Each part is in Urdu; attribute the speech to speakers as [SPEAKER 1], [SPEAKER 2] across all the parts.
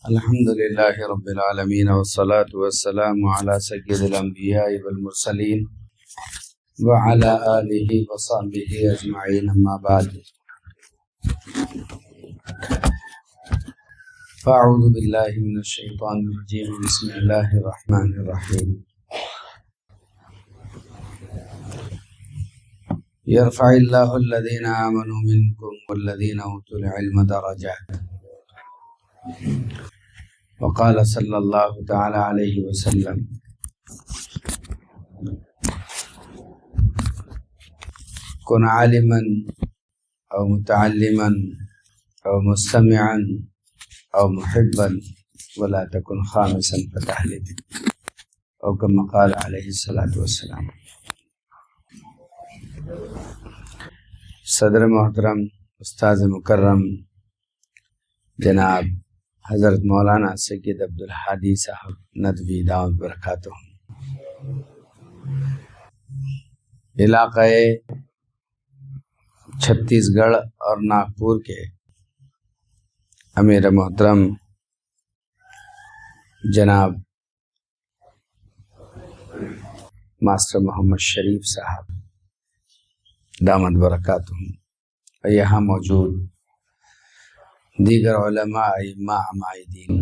[SPEAKER 1] الحمد لله رب العالمين والصلاة والسلام على سيد الأنبياء والمرسلين وعلى آله وصحبه أجمعين أما بعد فأعوذ بالله من الشيطان الرجيم بسم الله الرحمن الرحيم يرفع الله الذين آمنوا منكم والذين أوتوا العلم درجات وقال صلی اللہ تعالی علیہ وسلم کن عالما او متعلما او مستمعا او محبا ولا تکن خامسا فتحلب او کما قال علیہ الصلاۃ والسلام۔ صدر محترم استاذ مکرم جناب حضرت مولانا سید عبدالحادی صاحب ندوی دامت برکاتہ، علاقہ چھتیس گڑھ اور ناگپور کے امیر محترم جناب ماسٹر محمد شریف صاحب دامت برکاتہ، اور یہاں موجود دیگر علماء ائمہ عمائدین،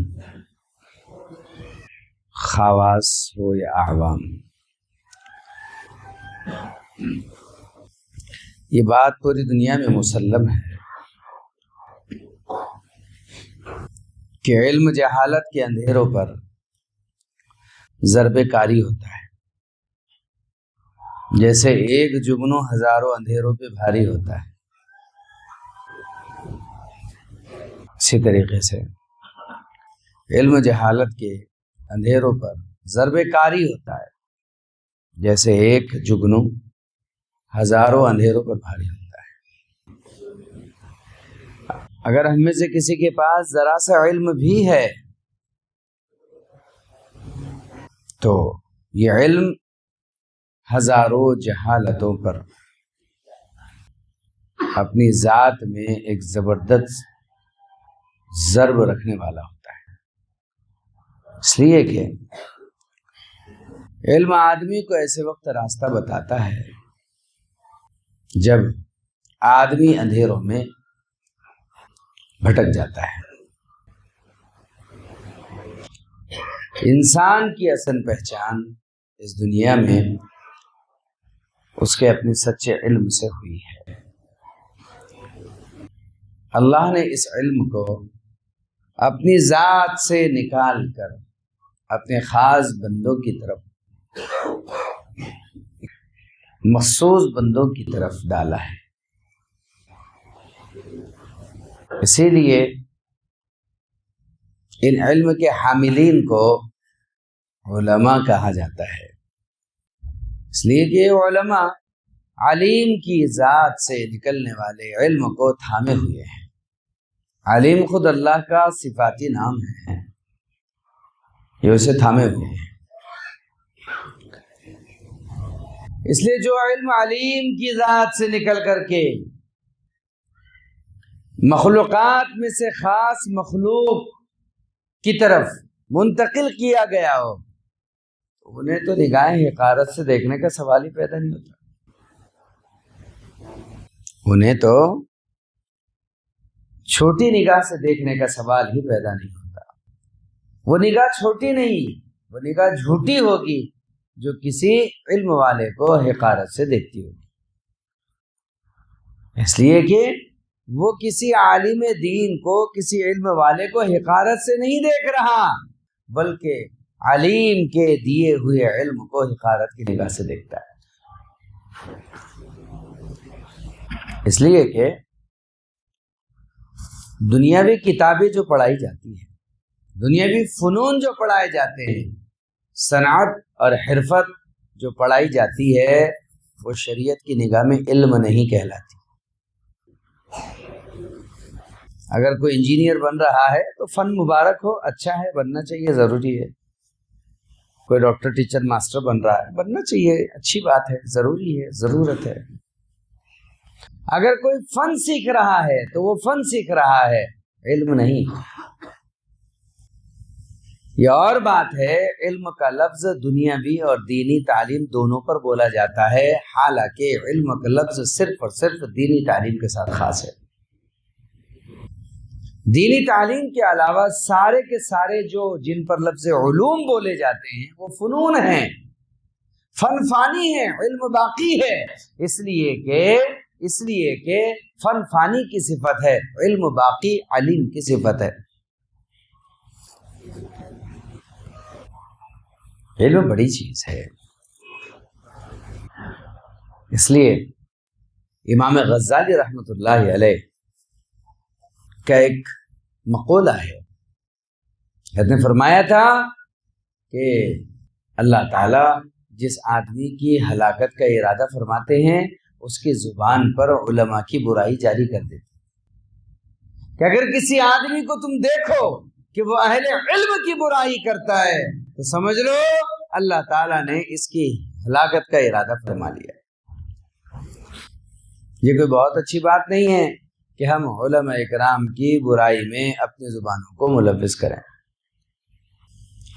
[SPEAKER 1] خواص ہو یا اعوام، یہ بات پوری دنیا میں مسلم ہے کہ علم جہالت کے اندھیروں پر ضرب کاری ہوتا ہے، جیسے ایک جگنو ہزاروں اندھیروں پہ بھاری ہوتا ہے، اسی طریقے سے علم جہالت کے اندھیروں پر ضرب کاری ہوتا ہے، جیسے ایک جگنو ہزاروں اندھیروں پر بھاری ہوتا ہے۔ اگر ہم میں سے کسی کے پاس ذرا سا علم بھی ہے تو یہ علم ہزاروں جہالتوں پر اپنی ذات میں ایک زبردست ضرب رکھنے والا ہوتا ہے، اس لیے کہ علم آدمی کو ایسے وقت راستہ بتاتا ہے جب آدمی اندھیروں میں بھٹک جاتا ہے۔ انسان کی اصل پہچان اس دنیا میں اس کے اپنے سچے علم سے ہوئی ہے۔ اللہ نے اس علم کو اپنی ذات سے نکال کر اپنے خاص بندوں کی طرف، مخصوص بندوں کی طرف ڈالا ہے، اسی لیے ان علم کے حاملین کو علماء کہا جاتا ہے، اس لیے کہ علماء علیم کی ذات سے نکلنے والے علم کو تھامے ہوئے ہیں۔ علیم خود اللہ کا صفاتی نام ہے، یہ اسے تھامے ہوئے ہیں، اس لیے جو علم علیم کی ذات سے نکل کر کے مخلوقات میں سے خاص مخلوق کی طرف منتقل کیا گیا ہو، انہیں تو نگاہ حقارت سے دیکھنے کا سوال ہی پیدا نہیں ہوتا، انہیں تو چھوٹی نگاہ سے دیکھنے کا سوال ہی پیدا نہیں ہوتا۔ وہ نگاہ چھوٹی نہیں، وہ نگاہ جھوٹی ہوگی جو کسی علم والے کو حقارت سے دیکھتی ہوگی، اس لیے کہ وہ کسی عالم دین کو، کسی علم والے کو حقارت سے نہیں دیکھ رہا، بلکہ علیم کے دیے ہوئے علم کو حقارت کی نگاہ سے دیکھتا ہے، اس لیے کہ دنیاوی کتابیں جو پڑھائی جاتی ہیں، دنیاوی فنون جو پڑھائے جاتے ہیں، صنعت اور حرفت جو پڑھائی جاتی ہے، وہ شریعت کی نگاہ میں علم نہیں کہلاتی۔ اگر کوئی انجینئر بن رہا ہے تو فن مبارک ہو، اچھا ہے، بننا چاہیے، ضروری ہے۔ کوئی ڈاکٹر، ٹیچر، ماسٹر بن رہا ہے، بننا چاہیے، اچھی بات ہے، ضروری ہے، ضرورت ہے۔ اگر کوئی فن سیکھ رہا ہے تو وہ فن سیکھ رہا ہے، علم نہیں۔ یہ اور بات ہے، علم کا لفظ دنیاوی اور دینی تعلیم دونوں پر بولا جاتا ہے، حالانکہ علم کا لفظ صرف اور صرف دینی تعلیم کے ساتھ خاص ہے۔ دینی تعلیم کے علاوہ سارے کے سارے جن پر لفظ علوم بولے جاتے ہیں وہ فنون ہیں، فن فانی ہے، علم باقی ہے، اس لیے کہ فن فانی کی صفت ہے، علم باقی علیم کی صفت ہے۔ علم بڑی چیز ہے، اس لیے امام غزالی رحمۃ اللہ علیہ کا ایک مقولہ ہے، حضرت نے فرمایا تھا کہ اللہ تعالیٰ جس آدمی کی ہلاکت کا ارادہ فرماتے ہیں اس کی زبان پر علماء کی برائی جاری کر دیتے کہ اگر کسی آدمی کو تم دیکھو کہ وہ اہل علم کی برائی کرتا ہے تو سمجھ لو اللہ تعالیٰ نے اس کی ہلاکت کا ارادہ فرما لیا۔ یہ کوئی بہت اچھی بات نہیں ہے کہ ہم علماء اکرام کی برائی میں اپنی زبانوں کو ملوث کریں۔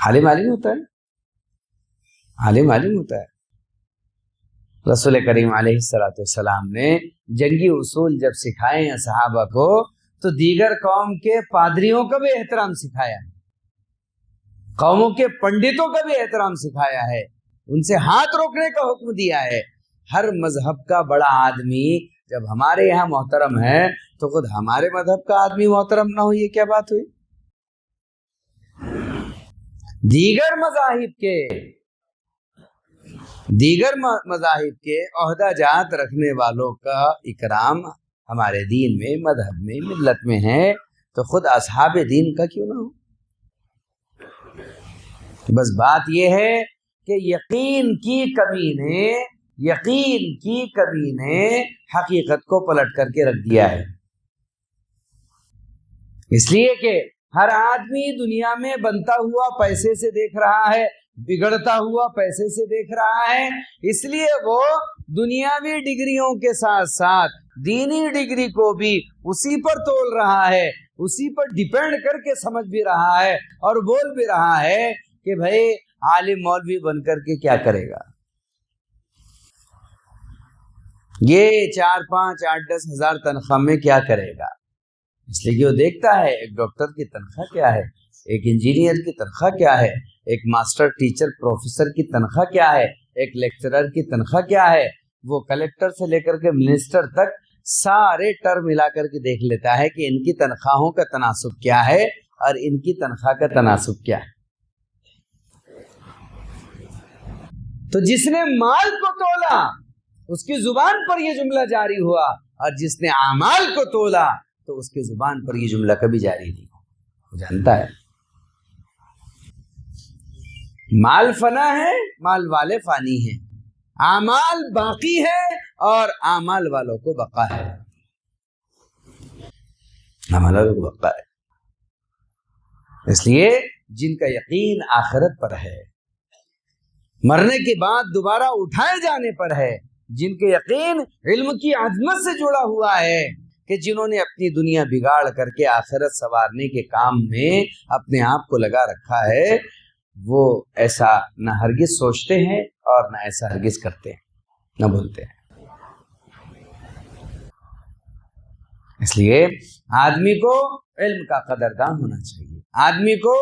[SPEAKER 1] عالم ہوتا ہے، عالم ہوتا ہے۔ رسول کریم علیہ السلام نے جنگی اصول جب سکھائے ہیں صحابہ کو تو دیگر قوم کے پادریوں کا بھی احترام سکھایا، قوموں کے پنڈتوں کا بھی احترام سکھایا ہے، ان سے ہاتھ روکنے کا حکم دیا ہے۔ ہر مذہب کا بڑا آدمی جب ہمارے یہاں محترم ہے تو خود ہمارے مذہب کا آدمی محترم نہ ہو، یہ کیا بات ہوئی؟ دیگر مذاہب کے عہدہ جات رکھنے والوں کا اکرام ہمارے دین میں، مذہب میں، ملت میں ہے تو خود اصحاب دین کا کیوں نہ ہو؟ بس بات یہ ہے کہ یقین کی کمی نے حقیقت کو پلٹ کر کے رکھ دیا ہے، اس لیے کہ ہر آدمی دنیا میں بنتا ہوا پیسے سے دیکھ رہا ہے، بگڑتا ہوا پیسے سے دیکھ رہا ہے، اس لیے وہ دنیاوی ڈگریوں کے ساتھ ساتھ دینی ڈگری کو بھی اسی پر تول رہا ہے، اسی پر ڈیپینڈ کر کے سمجھ بھی رہا ہے اور بول بھی رہا ہے کہ بھائی عالم مولوی بن کر کے کیا کرے گا، یہ 4، 5، 8، 10 ہزار تنخواہ میں کیا کرے گا؟ اس لیے کہ وہ دیکھتا ہے ایک ڈاکٹر کی تنخواہ کیا ہے، ایک انجینئر کی تنخواہ کیا ہے، ایک ماسٹر، ٹیچر، پروفیسر کی تنخواہ کیا ہے، ایک لیکچرر کی تنخواہ کیا ہے، وہ کلیکٹر سے لے کر کے منسٹر تک سارے ٹرم ملا کر کے دیکھ لیتا ہے کہ ان کی تنخواہوں کا تناسب کیا ہے اور ان کی تنخواہ کا تناسب کیا ہے۔ تو جس نے مال کو تولا اس کی زبان پر یہ جملہ جاری ہوا، اور جس نے اعمال کو تولا تو اس کی زبان پر یہ جملہ کبھی جاری نہیں ہوا۔ وہ جانتا ہے مال فنا ہے، مال والے فانی ہیں، اعمال باقی ہے اور اعمال والوں کو بقا ہے، اعمال والوں کو بقا ہے۔ اس لیے جن کا یقین آخرت پر ہے، مرنے کے بعد دوبارہ اٹھائے جانے پر ہے، جن کے یقین علم کی عظمت سے جڑا ہوا ہے، کہ جنہوں نے اپنی دنیا بگاڑ کر کے آخرت سنوارنے کے کام میں اپنے آپ کو لگا رکھا ہے، وہ ایسا نہ ہرگز سوچتے ہیں اور نہ ایسا ہرگز کرتے ہیں، نہ بولتے ہیں۔ اس لیے آدمی کو علم کا قدردان ہونا چاہیے، آدمی کو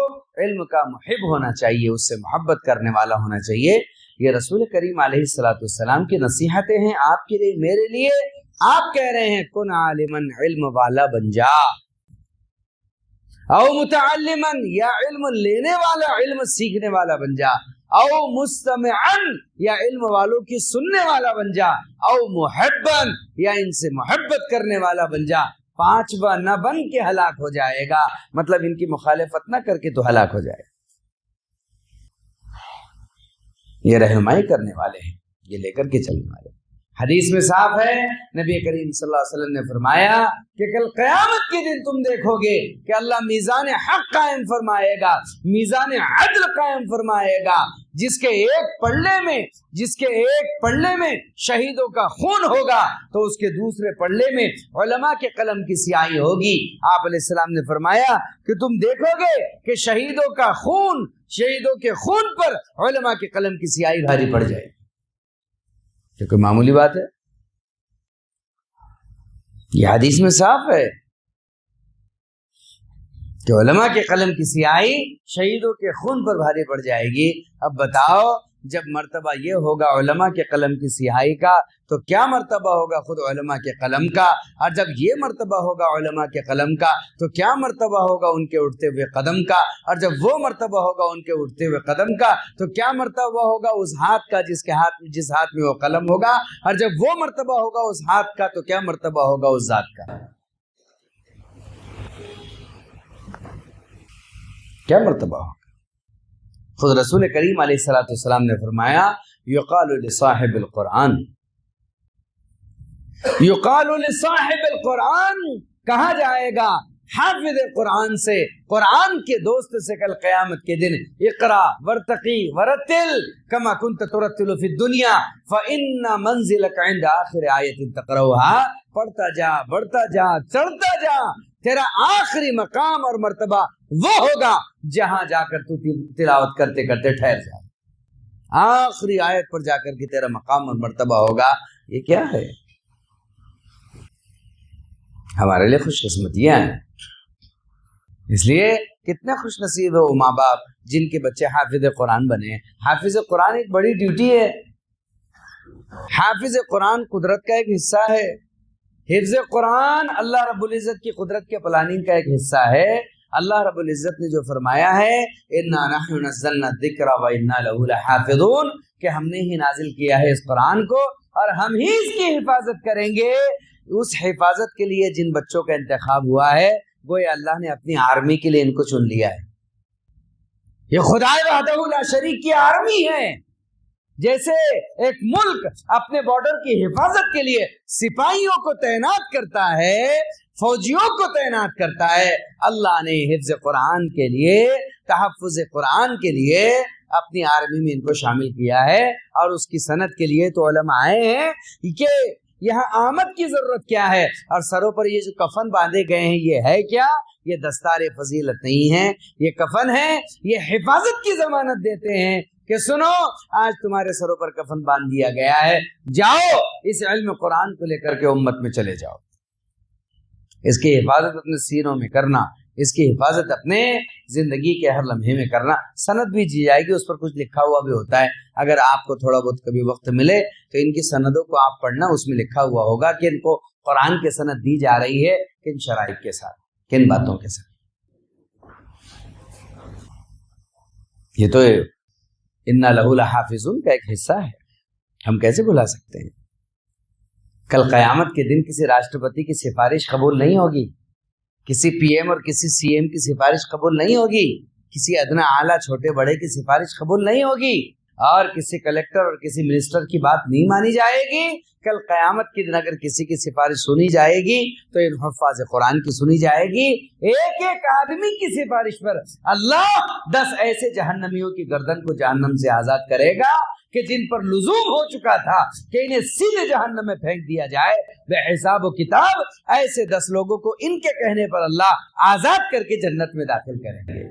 [SPEAKER 1] علم کا محب ہونا چاہیے، اس سے محبت کرنے والا ہونا چاہیے۔ یہ رسول کریم علیہ السلام کی نصیحتیں ہیں آپ کے لیے، میرے لیے۔ آپ کہہ رہے ہیں کن عالمن، علم والا بن جا، او متعلمن، یا علم لینے والا، علم سیکھنے والا بن جا، او مستمعن، یا علم والوں کی سننے والا بن جا، او محبن، یا ان سے محبت کرنے والا بن جا۔ 5واں نہ بن کے ہلاک ہو جائے گا، مطلب ان کی مخالفت نہ کر کے تو ہلاک ہو جائے گا۔ یہ رہنمائی کرنے والے ہیں، یہ لے کر کے چلنے والے ہیں۔ حدیث میں صاف ہے، نبی کریم صلی اللہ علیہ وسلم نے فرمایا کہ کل قیامت کے دن تم دیکھو گے کہ اللہ میزان حق قائم فرمائے گا، میزان عدل قائم فرمائے گا، جس کے ایک پلڑے میں شہیدوں کا خون ہوگا تو اس کے دوسرے پلڑے میں علماء کے قلم کی سیاہی ہوگی۔ آپ علیہ السلام نے فرمایا کہ تم دیکھو گے کہ شہیدوں کے خون پر علماء کے قلم کی سیاہی بھاری پڑ جائے، یہ کوئی معمولی بات ہے؟ یہ حدیث میں صاف ہے کہ علماء کے قلم کی سیاہی شہیدوں کے خون پر بھاری پڑ جائے گی۔ اب بتاؤ، جب مرتبہ یہ ہوگا علماء کے قلم کی سیاہی کا تو کیا مرتبہ ہوگا خود علماء کے قلم کا؟ اور جب یہ مرتبہ ہوگا علماء کے قلم کا تو کیا مرتبہ ہوگا ان کے اٹھتے ہوئے قدم کا؟ اور جب وہ مرتبہ ہوگا ان کے اٹھتے ہوئے قدم کا تو کیا مرتبہ ہوگا اس ہاتھ کا جس ہاتھ میں وہ قلم ہوگا؟ اور جب وہ مرتبہ ہوگا اس ہاتھ کا تو کیا مرتبہ ہوگا اس ذات کا؟ کیا مرتبہ ہوگا؟ خود رسول کریم علیہ الصلوۃ والسلام نے فرمایا یقال لصاحب القرآن، یقال لصاحب القرآن، کہا جائے گا حافظ قرآن سے، قرآن کے دوست سے کل قیامت کے دن، اقرا ورتقی ورتل کما کنت ترتل فی الدنیا فإن منزلک عند آخر آیت تقرؤها، پڑھتا جا، بڑھتا جا، چڑھتا جا، تیرا آخری مقام اور مرتبہ وہ ہوگا جہاں جا کر تو تلاوت کرتے کرتے ٹھہر جائے، آخری آیت پر جا کر کے تیرا مقام اور مرتبہ ہوگا۔ یہ کیا ہے؟ ہمارے لیے خوش قسمتیاں ہیں، اس لیے کتنے خوش نصیب ہے وہ ماں باپ جن کے بچے حافظ قرآن بنے۔ حافظ قرآن ایک بڑی ڈیوٹی ہے، حافظ قرآن قدرت کا ایک حصہ ہے، حفظ قرآن اللہ رب العزت کی قدرت کے پلاننگ کا ایک حصہ ہے۔ اللہ رب العزت نے جو فرمایا ہے اِنَّا نَحْنُ نَزَّلْنَا الذِّكْرَ وَإِنَّا لَهُ لَحَافِظُونَ، کہ ہم نے ہی نازل کیا ہے اس قرآن کو اور ہم ہی اس کی حفاظت کریں گے۔ اس حفاظت کے لیے جن بچوں کا انتخاب ہوا ہے گویا اللہ نے اپنی آرمی کے لیے ان کو چن لیا ہے۔ یہ خدا وحدہ لا شریک کی آرمی ہے۔ جیسے ایک ملک اپنے بارڈر کی حفاظت کے لیے سپاہیوں کو تعینات کرتا ہے، فوجیوں کو تعینات کرتا ہے، اللہ نے حفظ قرآن کے لیے، تحفظ قرآن کے لیے اپنی آرمی میں ان کو شامل کیا ہے۔ اور اس کی صنعت کے لیے تو علماء آئے ہیں کہ یہاں آمد کی ضرورت کیا ہے، اور سروں پر یہ جو کفن باندھے گئے ہیں یہ ہے کیا؟ یہ دستار فضیلت نہیں ہے، یہ کفن ہے، یہ حفاظت کی ضمانت دیتے ہیں کہ سنو آج تمہارے سروں پر کفن باندھ دیا گیا ہے، جاؤ اس علم قرآن کو لے کر کے امت میں چلے جاؤ، اس کی حفاظت اپنے سینوں میں کرنا، اس کی حفاظت اپنے زندگی کے ہر لمحے میں کرنا۔ سند بھی دی جائے گی، اس پر کچھ لکھا ہوا بھی ہوتا ہے، اگر آپ کو تھوڑا بہت کبھی وقت ملے تو ان کی سندوں کو آپ پڑھنا، اس میں لکھا ہوا ہوگا کہ ان کو قرآن کی سند دی جا رہی ہے کن شرائط کے ساتھ، کن باتوں کے ساتھ۔ یہ تو اِنَّا لَهُ لَحَافِظُونَ کا ایک حصہ ہے، ہم کیسے بھلا سکتے ہیں؟ کل قیامت کے دن کسی راشٹرپتی کی سفارش قبول نہیں ہوگی، کسی پی ایم اور کسی سی ایم کی سفارش قبول نہیں ہوگی، کسی ادنا اعلیٰ چھوٹے بڑے کی سفارش قبول نہیں ہوگی، اور کسی کلیکٹر اور کسی منسٹر کی بات نہیں مانی جائے گی۔ کل قیامت کے دن اگر کسی کی سفارش سنی جائے گی تو ان حفاظ قرآن کی سنی جائے گی۔ ایک ایک آدمی کی سفارش پر اللہ 10 ایسے جہنمیوں کی گردن کو جہنم سے آزاد کرے گا کہ جن پر لزوم ہو چکا تھا کہ انہیں سیدھے جہنم میں پھینک دیا جائے بے حساب و کتاب، ایسے 10 لوگوں کو ان کے کہنے پر اللہ آزاد کر کے جنت میں داخل کریں گے۔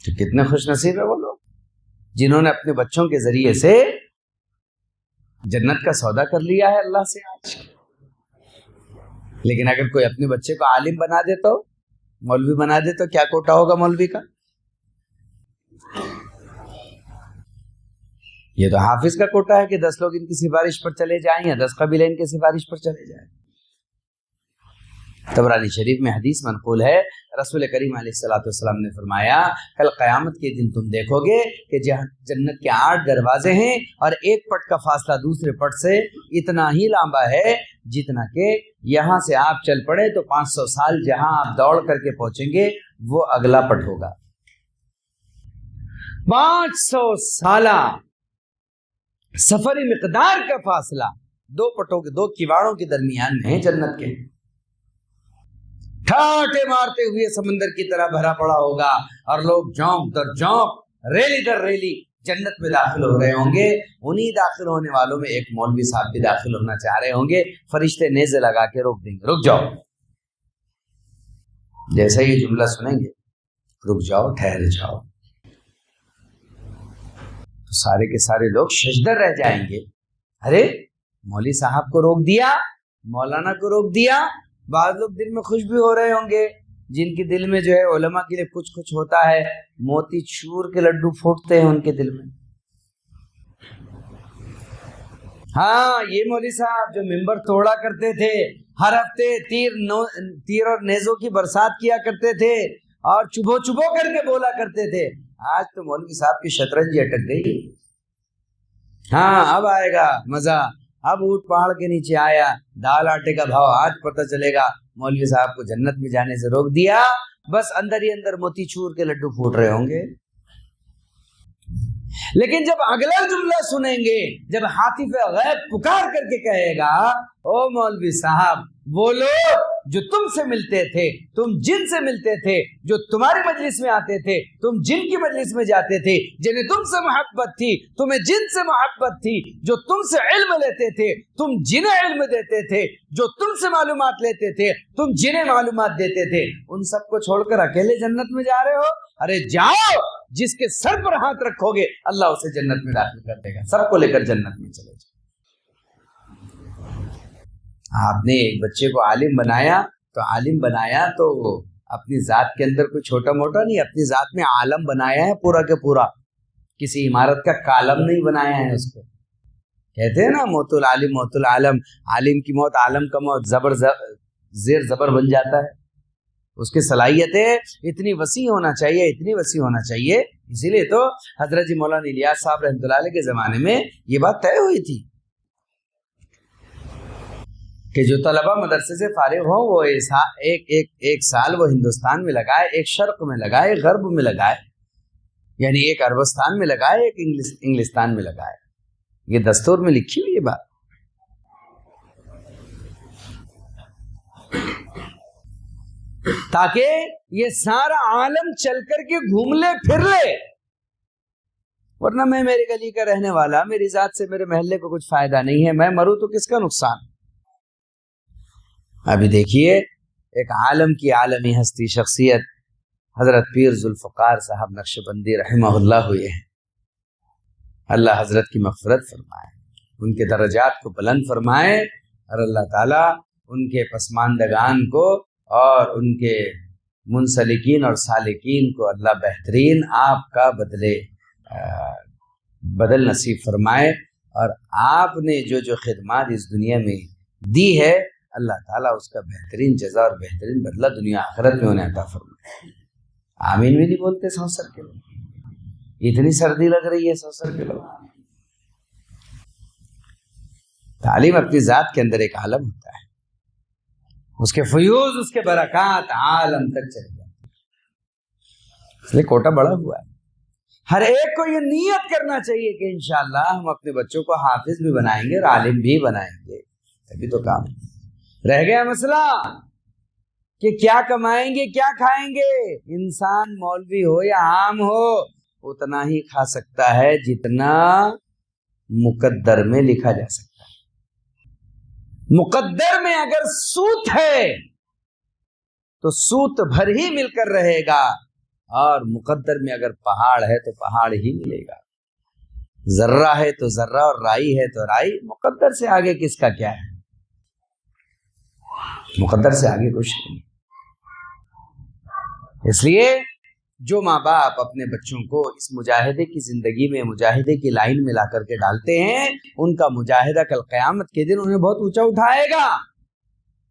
[SPEAKER 1] تو کتنے خوش نصیب ہے وہ لوگ جنہوں نے اپنے بچوں کے ذریعے سے جنت کا سودا کر لیا ہے اللہ سے آج۔ لیکن اگر کوئی اپنے بچے کو عالم بنا دے تو، مولوی بنا دے تو کیا کوٹا ہوگا مولوی کا؟ یہ تو حافظ کا کوٹا ہے کہ 10 لوگ ان کی سفارش پر چلے جائیں یا 10 قبیلے ان کی سفارش پر چلے جائیں۔ طبرانی شریف میں حدیث منقول ہے، رسول کریم علیہ الصلوۃ والسلام نے فرمایا کل قیامت کے دن تم دیکھو گے کہ جنت کے 8 دروازے ہیں اور ایک پٹ کا فاصلہ دوسرے پٹ سے اتنا ہی لمبا ہے جتنا کہ یہاں سے آپ چل پڑے تو 500 سال جہاں آپ دوڑ کر کے پہنچیں گے وہ اگلا پٹ ہوگا۔ 500 سالہ سفری مقدار کا فاصلہ دو پٹوں کے، دو کیواڑوں کے درمیان میں ہے جنت کے. ٹھاٹے مارتے ہوئے سمندر کی طرح بھرا پڑا ہوگا اور لوگ جونک در جونک، ریلی در ریلی جنت میں داخل ہو رہے ہوں گے. انہی داخل ہونے والوں میں ایک مولوی صاحب بھی داخل ہونا چاہ رہے ہوں گے. فرشتے نیزے لگا کے روک دیں گے، رک جاؤ. جیسا یہ جملہ سنیں گے، رک جاؤ، ٹھہر جاؤ، تو سارے کے سارے لوگ ششدر رہ جائیں گے. ارے مولوی صاحب کو روک دیا، مولانا کو روک دیا. بعض لوگ دل میں خوش بھی ہو رہے ہوں گے، جن کے دل میں جو ہے علماء کے لیے کچھ کچھ ہوتا ہے، موتی چور کے لڈو پھوٹتے ہیں ان کے دل میں. ہاں یہ مولوی صاحب جو ممبر توڑا کرتے تھے، ہر ہفتے تیر اور نیزوں کی برسات کیا کرتے تھے اور چبھو چبھو کر کے بولا کرتے تھے، آج تو مولوی صاحب کی شطرنج اٹک گئی. ہاں اب آئے گا مزہ. اب اونٹ پہاڑ کے نیچے آیا، دال آٹے کا بھاؤ آج پتہ چلے گا. مولوی صاحب کو جنت میں جانے سے روک دیا، بس اندر ہی اندر موتی چور کے لڈو پھوٹ رہے ہوں گے. لیکن جب اگلا جملہ سنیں گے، جب حاطف غیب پکار کر کے کہے گا، او مولوی صاحب وہ لوگ جو تم سے ملتے تھے، تم جن سے ملتے تھے، جو تمہاری مجلس میں آتے تھے، تم جن کی مجلس میں جاتے تھے، جنہیں تم سے محبت تھی، تمہیں جن سے محبت تھی، جو تم سے علم لیتے تھے، تم جنہیں علم دیتے تھے، جو تم سے معلومات لیتے تھے، تم جنہیں معلومات دیتے تھے، ان سب کو چھوڑ کر اکیلے جنت میں جا رہے ہو؟ ارے جاؤ، جس کے سر پر ہاتھ رکھو گے اللہ اسے جنت میں داخل کر دے گا. سب کو لے کر جنت میں چلے جاؤ. آپ نے ایک بچے کو عالم بنایا تو عالم بنایا تو اپنی ذات کے اندر کوئی چھوٹا موٹا نہیں، اپنی ذات میں عالم بنایا ہے پورا کے پورا. کسی عمارت کا کالم نہیں بنایا ہے اس کو. کہتے ہیں نا موت العالم موت العالم، عالم کی موت عالم کا موت، زبر زیر زبر بن جاتا ہے. اس کی صلاحیتیں اتنی وسیع ہونا چاہیے، اتنی وسیع ہونا چاہیے. اسی لیے تو حضرت جی مولانا الیاس صاحب رحمۃ اللہ علیہ کے زمانے میں یہ بات طے ہوئی تھی کہ جو طلبہ مدرسے سے فارغ ہوں وہ ایک سال وہ ہندوستان میں لگائے، ایک شرق میں لگائے، ایک غرب میں لگائے، یعنی ایک عربستان میں لگائے، ایک انگلستان میں لگائے. یہ دستور میں لکھی ہوئی یہ بات. تاکہ یہ سارا عالم چل کر کے گھوم لے پھر لے. ورنہ میں میری گلی کا رہنے والا، میری ذات سے میرے محلے کو کچھ فائدہ نہیں ہے، میں مروں تو کس کا نقصان. ابھی دیکھیے ایک عالم کی عالمی ہستی شخصیت حضرت پیر ذوالفقار صاحب نقشبندی رحمہ اللہ ہوئے ہیں. اللہ حضرت کی مغفرت فرمائے، ان کے درجات کو بلند فرمائے، اور اللہ تعالیٰ ان کے پسماندگان کو اور ان کے منسلکین اور سالکین کو اللہ بہترین آپ کا بدل نصیب فرمائے. اور آپ نے جو خدمات اس دنیا میں دی ہے اللہ تعالیٰ اس کا بہترین جزا اور بہترین بدلہ دنیا آخرت میں انہیں عطا فرمائے. آمین بھی نہیں بولتے 100 سر کے لوگ. اتنی سردی لگ رہی ہے 100 سر کے لوگ. تعلیم اپنی ذات کے اندر ایک عالم ہوتا ہے، اس کے فیوز، اس کے برکات عالم تک چلے جاتے ہیں. اس لیے کوٹا بڑا ہوا ہے. ہر ایک کو یہ نیت کرنا چاہیے کہ انشاءاللہ ہم اپنے بچوں کو حافظ بھی بنائیں گے اور عالم بھی بنائیں گے. تبھی تو کام رہ گیا مسئلہ کہ کیا کمائیں گے کیا کھائیں گے. انسان مولوی ہو یا عام ہو اتنا ہی کھا سکتا ہے جتنا مقدر میں لکھا جا سکتا ہے. مقدر میں اگر سوت ہے تو سوت بھر ہی مل کر رہے گا، اور مقدر میں اگر پہاڑ ہے تو پہاڑ ہی ملے گا. ذرہ ہے تو ذرہ اور رائی ہے تو رائی. مقدر سے آگے کس کا کیا ہے؟ مقدر سے آگے کچھ نہیں. اس لیے جو ماں باپ اپنے بچوں کو اس مجاہدے کی زندگی میں، مجاہدے کی لائن میں لا کر کے ڈالتے ہیں، ان کا مجاہدہ کل قیامت کے دن انہیں بہت اونچا اٹھائے گا.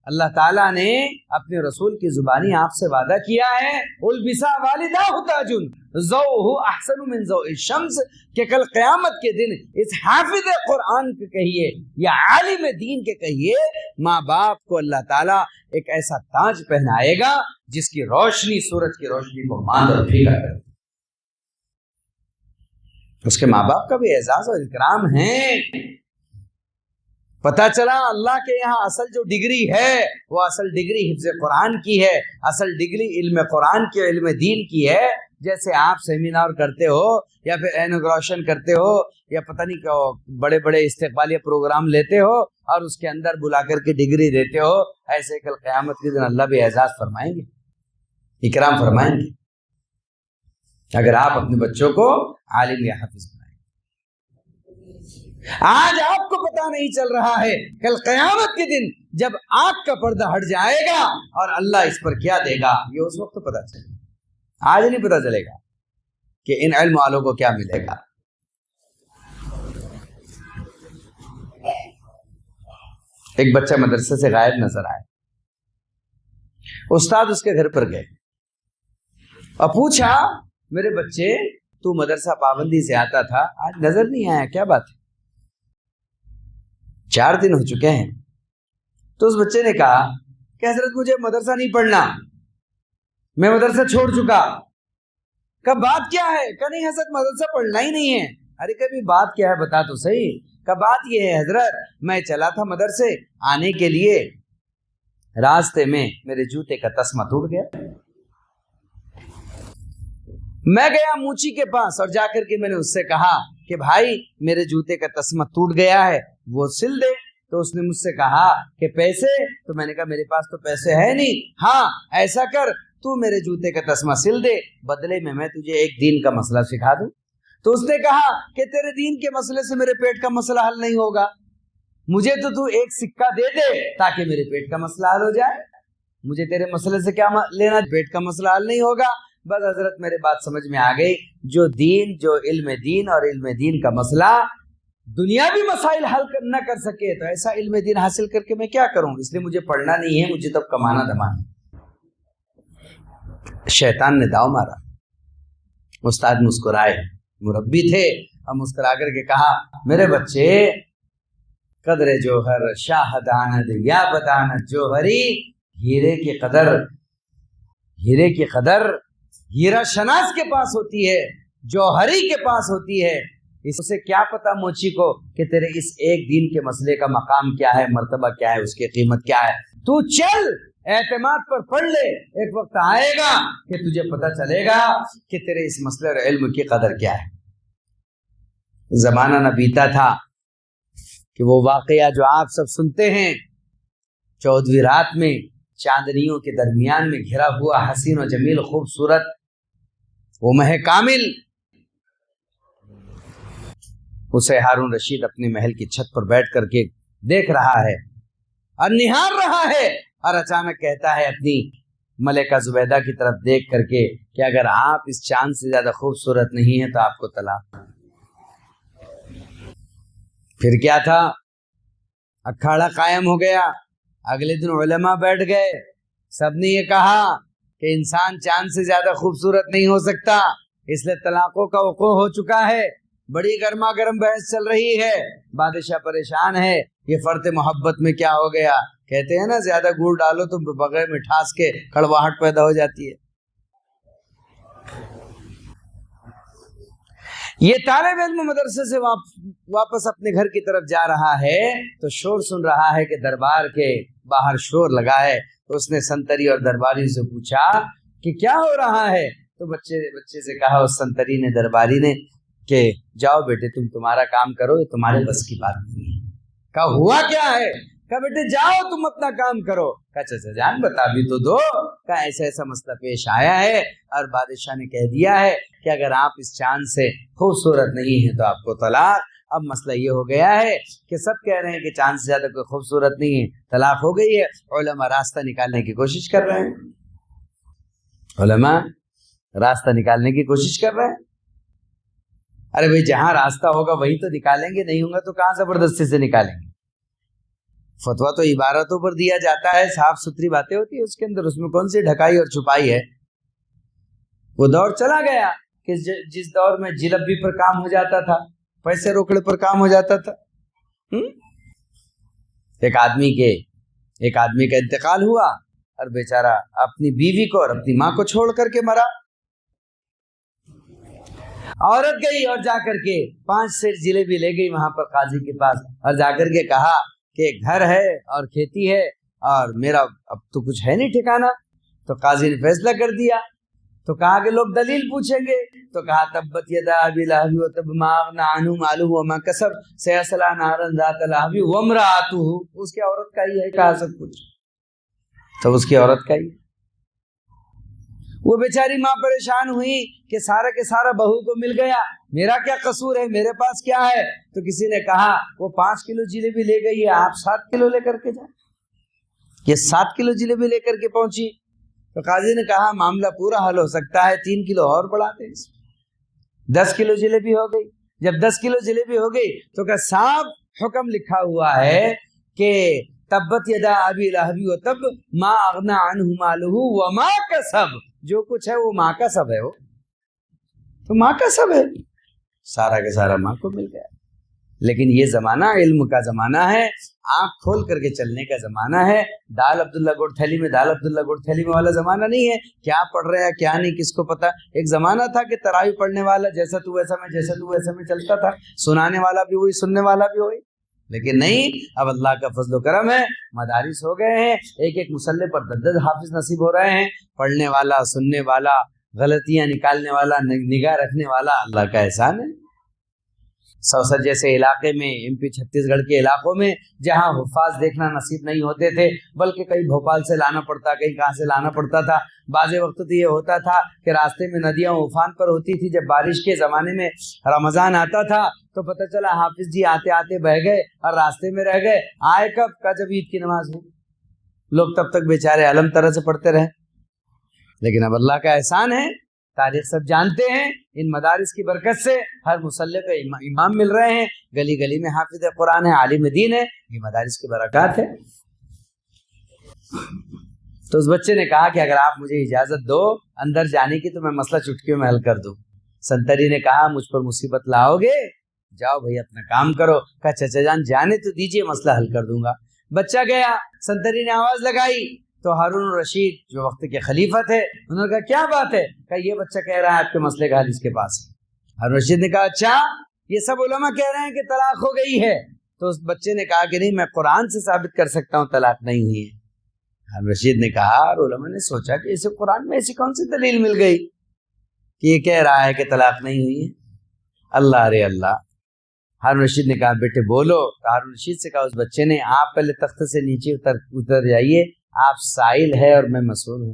[SPEAKER 1] اللہ تعالیٰ نے اپنے رسول کی زبانی آپ سے وعدہ کیا ہے، البسا والدہ تاجن ضوءہ احسن من ضوء الشمس، کہ کل قیامت کے دن اس حافظ قرآن کے کہیے یا عالم دین کے کہیے، ماں باپ کو اللہ تعالیٰ ایک ایسا تاج پہنائے گا جس کی روشنی سورج کی روشنی کو ماند اور پھیکا کر دے. اس کے ماں باپ کا بھی اعزاز اور اکرام ہے۔ پتہ چلا اللہ کے یہاں اصل جو ڈگری ہے وہ اصل ڈگری حفظ قرآن کی ہے، اصل ڈگری علم قرآن کی، علم دین کی ہے۔ جیسے آپ سیمینار کرتے ہو یا پھر انوگریشن کرتے ہو یا پتہ نہیں کیا بڑے بڑے استقبالیہ پروگرام لیتے ہو اور اس کے اندر بلا کر کے ڈگری دیتے ہو، ایسے کل قیامت کے دن اللہ بھی اعزاز فرمائیں گے، اکرام فرمائیں گے، اگر آپ اپنے بچوں کو عالم یا حافظ بنائیں۔ آج آپ کو پتہ نہیں چل رہا ہے، کل قیامت کے دن جب آنکھ کا پردہ ہٹ جائے گا اور اللہ اس پر کیا دے گا، یہ اس وقت پتہ چلے گا، آج نہیں پتہ چلے گا کہ ان علم والوں کو کیا ملے گا۔ ایک بچہ مدرسے سے غائب نظر آئے، استاد اس کے گھر پر گئے اور پوچھا، میرے بچے تو مدرسہ پابندی سے آتا تھا، آج نظر نہیں آیا، کیا بات ہے؟ 4 دن ہو چکے ہیں۔ تو اس بچے نے کہا کہ حضرت مجھے مدرسہ نہیں پڑھنا، میں مدرسہ چھوڑ چکا۔ کہا بات کیا ہے؟ کہا نہیں حضرت مدرسہ پڑھنا ہی نہیں ہے۔ ارے کبھی بات کیا ہے بتا تو صحیح۔ کہا بات یہ ہے حضرت، میں چلا تھا مدرسے آنے کے لیے، راستے میں میرے جوتے کا تسمہ ٹوٹ گیا، میں گیا موچی کے پاس اور جا کر کے میں نے اس سے کہا کہ بھائی میرے جوتے کا تسمہ ٹوٹ گیا ہے، وہ سل دے۔ تو اس نے مجھ سے کہا کہ پیسے؟ تو میں نے کہا میرے پاس تو پیسے ہے نہیں، ہاں ایسا کر تو میرے جوتے کا تسمہ سل دے، بدلے میں تجھے ایک دین کا مسئلہ سکھا دوں۔ تو اس نے کہا کہ تیرے دین کے مسئلے سے میرے پیٹ کا مسئلہ حل نہیں ہوگا، مجھے تو ایک سکہ دے دے تاکہ میرے پیٹ کا مسئلہ حل ہو جائے، مجھے تیرے مسئلے سے کیا لینا، پیٹ کا مسئلہ حل نہیں ہوگا۔ بس حضرت میرے بات سمجھ میں آ گئی، جو علم دین اور علم دین کا مسئلہ دنیاوی مسائل حل نہ کر سکے تو ایسا علم دین حاصل کر کے میں کیا کروں، اس لیے مجھے پڑھنا نہیں ہے، مجھے تب کمانا دمانا۔ شیطان نے داؤ مارا، استاد مسکرائے، مربی تھے، اور مسکرا کر کے کہا میرے بچے قدر جوہر شاہ داند یا بداند جوہری، ہیرے کی قدر ہیرا شناس کے پاس ہوتی ہے، جوہری کے پاس ہوتی ہے۔ اس سے کیا پتا موچی کو کہ تیرے اس ایک دین کے مسئلے کا مقام کیا ہے، مرتبہ کیا ہے، اس کی قیمت کیا ہے۔ تو چل اعتماد پر پڑھ لے، ایک وقت آئے گا کہ تجھے پتا چلے گا کہ تیرے اس مسئلے اور علم کی قدر کیا ہے۔ زمانہ نہ بیتا تھا کہ وہ واقعہ جو آپ سب سنتے ہیں، 14ویں رات میں چاندنیوں کے درمیان میں گھرا ہوا حسین و جمیل خوبصورت وہ مہ کامل، اسے ہارون رشید اپنے محل کی چھت پر بیٹھ کر کے دیکھ رہا ہے اور نہار رہا ہے، اور اچانک کہتا ہے اپنی ملکہ زبیدہ کی طرف دیکھ کر کے کہ اگر آپ اس چاند سے زیادہ خوبصورت نہیں ہیں تو آپ کو طلاق۔ پھر کیا تھا، اکھاڑا قائم ہو گیا۔ اگلے دن علماء بیٹھ گئے، سب نے یہ کہا کہ انسان چاند سے زیادہ خوبصورت نہیں ہو سکتا، اس لیے طلاقوں کا وقوع ہو چکا ہے۔ بڑی گرما گرم بحث چل رہی ہے، بادشاہ پریشان ہے، یہ فرط محبت میں کیا ہو گیا؟ کہتے ہیں نا زیادہ گڑ ڈالو تو بغیر مٹھاس کے کڑواہٹ پیدا ہو جاتی ہے۔ یہ طالب علم مدرسے سے واپس اپنے گھر کی طرف جا رہا ہے تو شور سن رہا ہے کہ دربار کے باہر شور لگا ہے۔ تو اس نے سنتری اور درباری سے پوچھا کہ کیا ہو رہا ہے؟ تو بچے سے کہا اس سنتری نے درباری نے کہ جاؤ بیٹے تمہارا کام کرو، یہ تمہارے بس کی بات نہیں ہے۔ کہا ہوا کیا ہے؟ کہا بیٹے جاؤ تم اپنا کام کرو۔ کہا چچا جان بتا بھی تو دو۔ کہا ایسا ایسا مسئلہ پیش آیا ہے اور بادشاہ نے کہہ دیا ہے کہ اگر آپ اس چاند سے خوبصورت نہیں ہیں تو آپ کو طلاق۔ اب مسئلہ یہ ہو گیا ہے کہ سب کہہ رہے ہیں کہ چاند سے زیادہ کوئی خوبصورت نہیں ہے، طلاق ہو گئی ہے۔ علماء راستہ نکالنے کی کوشش کر رہے ہیں، علماء راستہ نکالنے کی کوشش کر رہے ہیں۔ ارے بھائی جہاں راستہ ہوگا وہی تو نکالیں گے، نہیں ہوگا تو کہاں زبردستی سے نکالیں گے؟ فتویٰ تو عبارتوں پر دیا جاتا ہے، صاف ستھری باتیں ہوتی ہیں اس کے اندر، اس میں کون سی ڈھکائی اور چھپائی ہے؟ وہ دور چلا گیا کہ جس دور میں جلبی پر کام ہو جاتا تھا، پیسے روکڑے پر کام ہو جاتا تھا۔ ایک آدمی کا انتقال ہوا اور بیچارہ اپنی بیوی کو اور اپنی ماں کو چھوڑ کر کے مرا۔ عورت گئی اور جا کر کے 5 سیر جلیبی لے گئی وہاں پر قاضی کے پاس، اور جا کر کے کہا کہ گھر ہے اور کھیتی ہے اور میرا اب تو کچھ ہے نہیں ٹھکانا۔ تو قاضی نے فیصلہ کر دیا۔ تو کہا کہ لوگ دلیل پوچھیں گے، تو کہا تبت یدا ابی لہب وتب ما اغنی عنہ مالہ وما کسب سیصلی نارا ذات لہب وامرأتہ، اس کی عورت کا ہی ہے کہا سب کچھ، تو اس کی عورت کا ہی۔ وہ بیچاری ماں پریشان ہوئی کہ سارا کے سارا بہو کو مل گیا، میرا کیا قصور ہے، میرے پاس کیا ہے؟ تو کسی نے کہا وہ 5 کلو جلیبی لے گئی ہے، آپ 7 کلو لے کر کے جائیں۔ یہ 7 کلو جلیبی لے کر کے پہنچی۔ تو قاضی نے کہا معاملہ پورا حل ہو سکتا ہے، 3 کلو اور بڑھاتے ہیں، 10 کلو جلیبی ہو گئی۔ جب 10 کلو جلیبی ہو گئی تو کہ صاحب حکم لکھا ہوا ہے کہ تبت یدا ابی لہب وتب ما اغنی عنہ مالہ وما کسب، جو کچھ ہے وہ ماں کا سب ہے، وہ تو ماں کا سب ہے، سارا کے سارا ماں کو مل گیا۔ لیکن یہ زمانہ علم کا زمانہ ہے، آنکھ کھول کر کے چلنے کا زمانہ ہے۔ دال عبداللہ گڑ تھیلی میں، دال عبداللہ گڑ تھیلی میں والا زمانہ نہیں ہے، کیا پڑھ رہے ہیں کیا نہیں کس کو پتا۔ ایک زمانہ تھا کہ تراویح پڑھنے والا جیسا تو ویسا میں، جیسا تو ویسا میں چلتا تھا، سنانے والا بھی وہی، سننے والا بھی وہی۔ لیکن نہیں، اب اللہ کا فضل و کرم ہے، مدارس ہو گئے ہیں، ایک ایک مسلح پر 10 حافظ نصیب ہو رہے ہیں، پڑھنے والا، سننے والا، غلطیاں نکالنے والا، نگاہ رکھنے والا، اللہ کا احسان ہے۔ سوسر جیسے علاقے میں، MP چھتیس گڑھ کے علاقوں میں جہاں حفاظ دیکھنا نصیب نہیں ہوتے تھے، بلکہ کہیں بھوپال سے لانا پڑتا، کہیں کہاں سے لانا پڑتا تھا۔ بعض وقت تو یہ ہوتا تھا کہ راستے میں ندیاں افان پر ہوتی تھی، جب بارش کے زمانے میں رمضان آتا تھا تو پتہ چلا حافظ جی آتے آتے بہ گئے اور راستے میں رہ گئے، آئے کب کا جب عید کی نماز ہوئی، لوگ تب تک بیچارے علم طرح سے پڑھتے رہے۔ لیکن اب اللہ کا احسان ہے، تاریخ سب جانتے ہیں، ان مدارس کی برکت سے ہر مسلح کو امام مل رہے ہیں، گلی گلی میں حافظ قرآن ہے، عالم دین ہے، یہ مدارس کی برکات ہے۔ تو اس بچے نے کہا کہ اگر آپ مجھے اجازت دو اندر جانے کی تو میں مسئلہ چٹکیوں میں حل کر دوں۔ سنتری نے کہا مجھ پر مصیبت لاؤ گے، جاؤ بھائی اپنا کام کرو۔ کہا چچا جان جانے تو دیجئے، مسئلہ حل کر دوں گا۔ بچہ گیا، سنتری نے آواز لگائی تو ہارون الرشید جو وقت کے خلیفہ تھے انہوں نے کہا کیا بات ہے؟ کہا یہ بچہ کہہ رہا ہے آپ کے مسئلے کا حل اس کے پاس ہے۔ ہارون الرشید نے کہا اچھا، یہ سب علماء کہہ رہے ہیں کہ طلاق ہو گئی ہے۔ تو اس بچے نے کہا کہ نہیں، میں قرآن سے ثابت کر سکتا ہوں طلاق نہیں ہوئی ہے۔ ہارون الرشید نے کہا، اور علماء نے سوچا کہ اسے قرآن میں ایسی کون سی دلیل مل گئی کہ یہ کہہ رہا ہے کہ طلاق نہیں ہوئی ہے؟ اللہ رے اللہ۔ ہارون الرشید نے کہا بیٹے بولو۔ تو ہارون الرشید سے کہا اس بچے نے، آپ پہلے تخت سے نیچے اتر جائیے، آپ سائل ہے اور میں مسئول ہوں،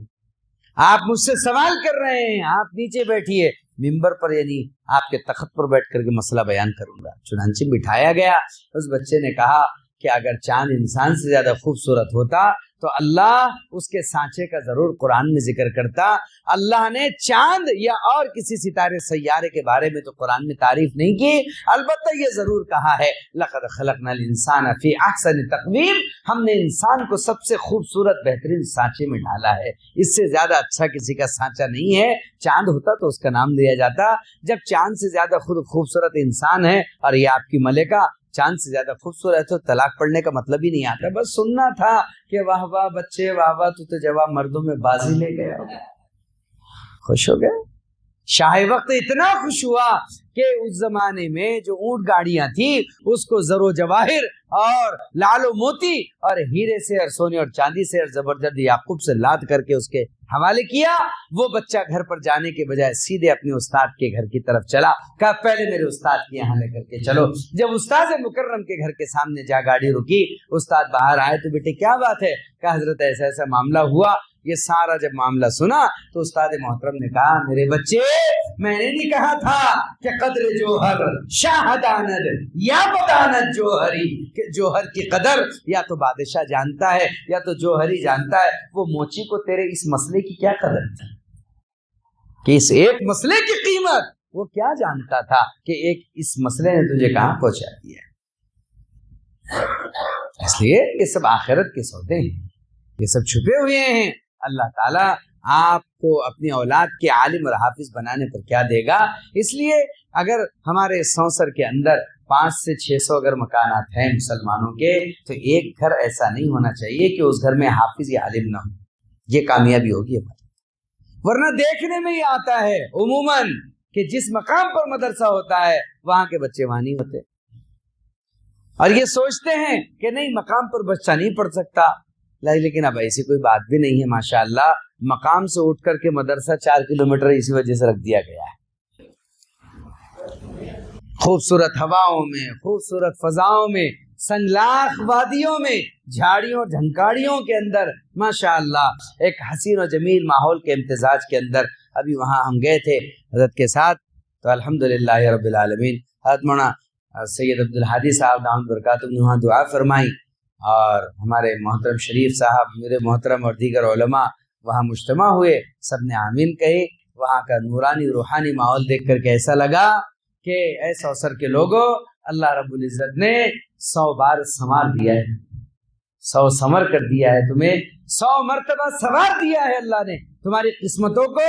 [SPEAKER 1] آپ مجھ سے سوال کر رہے ہیں، آپ نیچے بیٹھیے، ممبر پر یعنی آپ کے تخت پر بیٹھ کر کے مسئلہ بیان کروں گا۔ چنانچہ بٹھایا گیا۔ اس بچے نے کہا کہ اگر چاند انسان سے زیادہ خوبصورت ہوتا تو اللہ اس کے سانچے کا ضرور قرآن میں ذکر کرتا۔ اللہ نے چاند یا اور کسی ستارے سیارے کے بارے میں تو قرآن میں تعریف نہیں کی، البتہ یہ ضرور کہا ہے لقد خلقنا الانسان فی احسن تقویم، ہم نے انسان کو سب سے خوبصورت بہترین سانچے میں ڈالا ہے، اس سے زیادہ اچھا کسی کا سانچہ نہیں ہے۔ چاند ہوتا تو اس کا نام لیا جاتا، جب چاند سے زیادہ خود خوبصورت انسان ہے اور یہ آپ کی ملکہ چاند سے زیادہ خوبصورت تو طلاق پڑھنے کا مطلب ہی نہیں آتا، بس سننا تھا کہ واہ واہ بچے واہ واہ تو جواب مردوں میں بازی لے گیا، خوش ہو گئے۔ شاہ وقت اتنا خوش ہوا کہ اس زمانے میں جو اونٹ گاڑیاں تھیں اس کو زر و جواہر اور لال و موتی اور ہیرے سے اور سونے اور چاندی سے اور زبرجد یعقوب سے لاد کر کے اس کے حوالے کیا۔ وہ بچہ گھر پر جانے کے بجائے سیدھے اپنے استاد کے گھر کی طرف چلا، کہا پہلے میرے استاد کے یہاں لے کر کے چلو۔ جب استاد مکرم کے گھر کے سامنے جا گاڑی رکی، استاد باہر آئے تو بیٹے کیا بات ہے؟ کہا حضرت ایسا ایسا معاملہ ہوا۔ یہ سارا جب معاملہ سنا تو استاد محترم نے کہا میرے بچے، میں نے نہیں کہا تھا کہ قدر جوہر شاہ داند یا بداند جوہری، کہ جوہر کی قدر یا تو بادشاہ جانتا ہے یا تو جوہری جانتا ہے۔ وہ موچی کو تیرے اس مسئلے کی کیا قدر تھی کہ اس ایک مسئلے کی قیمت وہ کیا جانتا تھا کہ ایک اس مسئلے نے تجھے کہاں پہنچا دیا۔ اس لیے یہ سب آخرت کے سودے ہیں، یہ سب چھپے ہوئے ہیں۔ اللہ تعالیٰ آپ کو اپنی اولاد کے عالم اور حافظ بنانے پر کیا دے گا؟ اس لیے اگر ہمارے سونسر کے اندر 500 سے 600 اگر مکانات ہیں مسلمانوں کے، تو ایک گھر ایسا نہیں ہونا چاہیے کہ اس گھر میں حافظ یا عالم نہ ہو۔ یہ کامیابی ہوگی ہماری، ورنہ دیکھنے میں ہی آتا ہے عموماً کہ جس مقام پر مدرسہ ہوتا ہے وہاں کے بچے وہاں نہیں ہوتے، اور یہ سوچتے ہیں کہ نہیں مقام پر بچہ نہیں پڑھ سکتا، لیکن اب ایسی کوئی بات بھی نہیں ہے۔ ماشاءاللہ مقام سے اٹھ کر کے مدرسہ 4 کلومیٹر اسی وجہ سے رکھ دیا گیا ہے، خوبصورت ہواؤں میں، خوبصورت فضاؤں میں، سنگلاخ وادیوں میں، جھاڑیوں جھنکاڑیوں کے اندر ماشاءاللہ ایک حسین و جمیل ماحول کے امتزاج کے اندر ابھی وہاں ہم گئے تھے حضرت کے ساتھ، تو الحمدللہ رب العالمین حضرت مولانا سید عبدالہادی صاحب دامت برکاتہ نے وہاں دعا فرمائی، اور ہمارے محترم شریف صاحب، میرے محترم اور دیگر علماء وہاں مجتمع ہوئے، سب نے آمین کہی۔ وہاں کا نورانی روحانی ماحول دیکھ کر کے ایسا لگا کہ اے کوثر کے لوگوں، اللہ رب العزت نے 100 بار سنوار دیا ہے، 100 سنور کر دیا ہے، تمہیں 100 مرتبہ سنوار دیا ہے اللہ نے تمہاری قسمتوں کو،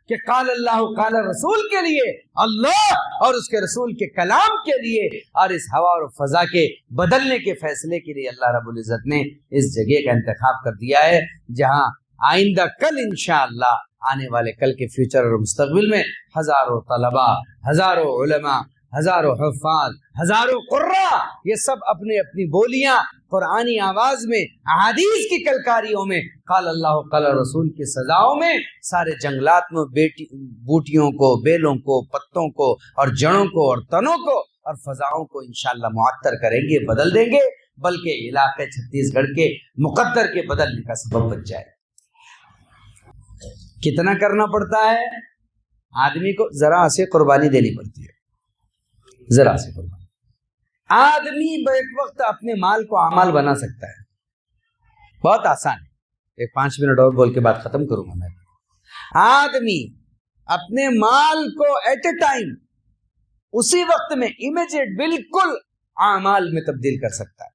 [SPEAKER 1] کہ قال اللہ قال رسول کے لیے، اللہ اور اس کے رسول کے کلام کے لیے، اور اس ہوا اور فضا کے بدلنے کے فیصلے کے لیے اللہ رب العزت نے اس جگہ کا انتخاب کر دیا ہے، جہاں آئندہ کل انشاءاللہ آنے والے کل کے فیوچر اور مستقبل میں ہزاروں طلباء، ہزاروں علماء، ہزاروں حفاظ، ہزاروں قراء، یہ سب اپنی اپنی بولیاں قرآنی آواز میں، احادیث کی کلکاریوں میں، قال اللہ قال رسول کی سزاؤں میں، سارے جنگلات میں بوٹیوں کو، بیلوں کو، پتوں کو، اور جڑوں کو، اور تنوں کو، اور فضاؤں کو انشاءاللہ معطر کریں گے، بدل دیں گے، بلکہ علاقے چھتیس گڑھ کے مقدر کے بدلنے کا سبب بن جائے۔ کتنا کرنا پڑتا ہے آدمی کو؟ ذرا سے قربانی دینی پڑتی ہے، ذرا سے قربانی۔ آدمی ایک وقت اپنے مال کو اعمال بنا سکتا ہے، بہت آسان ہے۔ ایک 5 منٹ اور بول کے بات ختم کروں گا میں۔ آدمی اپنے مال کو ایٹ اے ٹائم، اسی وقت میں، امیجیٹ، بالکل اعمال میں تبدیل کر سکتا ہے۔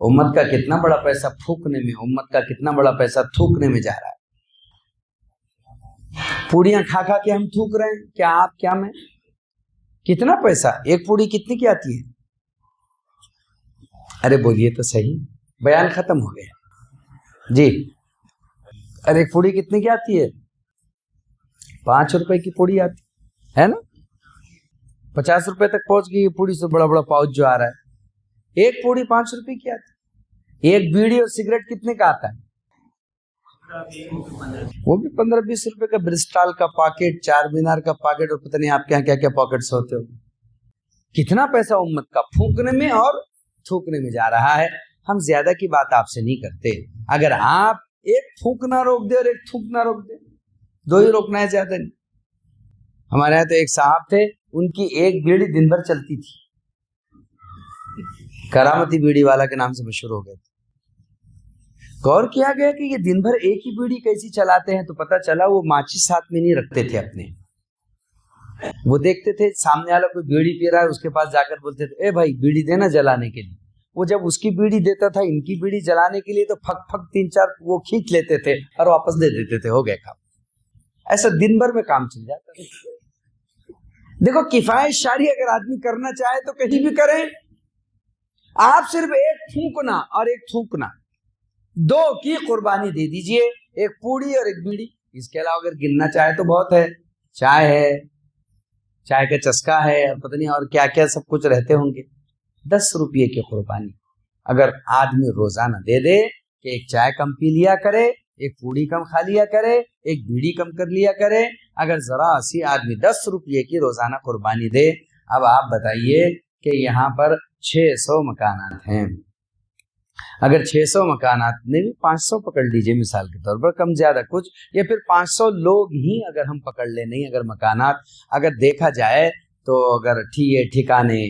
[SPEAKER 1] امت کا کتنا بڑا پیسہ پھونکنے میں، امت کا کتنا بڑا پیسہ تھوکنے میں جا رہا ہے۔ پوڑیاں کھا کھا کے ہم تھوک رہے ہیں، کیا آپ کیا میں؟ کتنا پیسہ؟ ایک پوڑی کتنی کی آتی ہے؟ ارے بولیے تو صحیح، بیان ختم ہو گیا جی۔ ارے ایک پوڑی کتنی کی آتی ہے؟ 5 روپے کی پوڑی آتی ہے نا، 50 روپے تک پہنچ گئی پوڑی سے بڑا بڑا پاؤچ جو آ رہا ہے۔ ایک پوڑی 5 روپے کی آتی ہے۔ ایک بیڑی اور سگریٹ کتنے کا آتا ہے؟ وہ بھی 15-20 روپے کا، برسٹال کا پاکٹ، 4 مینار کا پاکٹ، اور پتہ نہیں آپ کے یہاں کیا کیا پاکٹس ہوتے ہو۔ کتنا پیسہ امت کا پھونکنے میں اور تھوکنے میں جا رہا ہے۔ ہم زیادہ کی بات آپ سے نہیں کرتے، اگر آپ ایک تھوکنا روک دے اور ایک تھوکنا روک دے، 2 ہی روکنا ہے، زیادہ نہیں۔ ہمارے یہاں تو ایک صاحب تھے، ان کی ایک بیڑی دن بھر چلتی تھی، کرامتی بیڑی والا کے نام سے مشہور ہو گئے تھے۔ غور کیا گیا کہ یہ دن بھر ایک ہی بیڑی کیسی چلاتے ہیں، تو پتہ چلا وہ ماچس ساتھ میں نہیں رکھتے تھے اپنے۔ وہ دیکھتے تھے سامنے والا کوئی بیڑی پی رہا ہے، اس کے پاس جا کر بولتے تھے اے بھائی بیڑی دینا جلانے کے لیے۔ وہ جب اس کی بیڑی دیتا تھا ان کی بیڑی جلانے کے لیے، تو پھک پھک 3-4 وہ کھینچ لیتے تھے اور واپس دے دیتے تھے، ہو گئے کام۔ ایسا دن بھر میں کام چل جاتا تھا۔ دیکھو کفایت شاری اگر آدمی کرنا چاہے تو کہیں بھی کریں۔ آپ صرف ایک تھوکنا اور ایک تھوکنا، 2 کی قربانی دے دیجئے، ایک پوڑی اور ایک بیڑی۔ اس کے علاوہ اگر گننا چاہے تو بہت ہے، چائے ہے، چائے کا چسکا ہے، اور پتہ نہیں اور کیا کیا سب کچھ رہتے ہوں گے۔ 10 روپے کی قربانی اگر آدمی روزانہ دے دے کہ ایک چائے کم پی لیا کرے، ایک پوڑی کم کھا لیا کرے، ایک بیڑی کم کر لیا کرے، اگر ذرا سی آدمی 10 روپے کی روزانہ قربانی دے۔ اب آپ بتائیے کہ یہاں پر 600 مکانات ہیں، اگر 600 مکانات میں بھی 500 پکڑ لیجئے مثال کے طور پر، کم زیادہ کچھ، یا پھر 500 لوگ ہی اگر ہم پکڑ لیں، نہیں اگر مکانات اگر دیکھا جائے تو، اگر ٹھکانے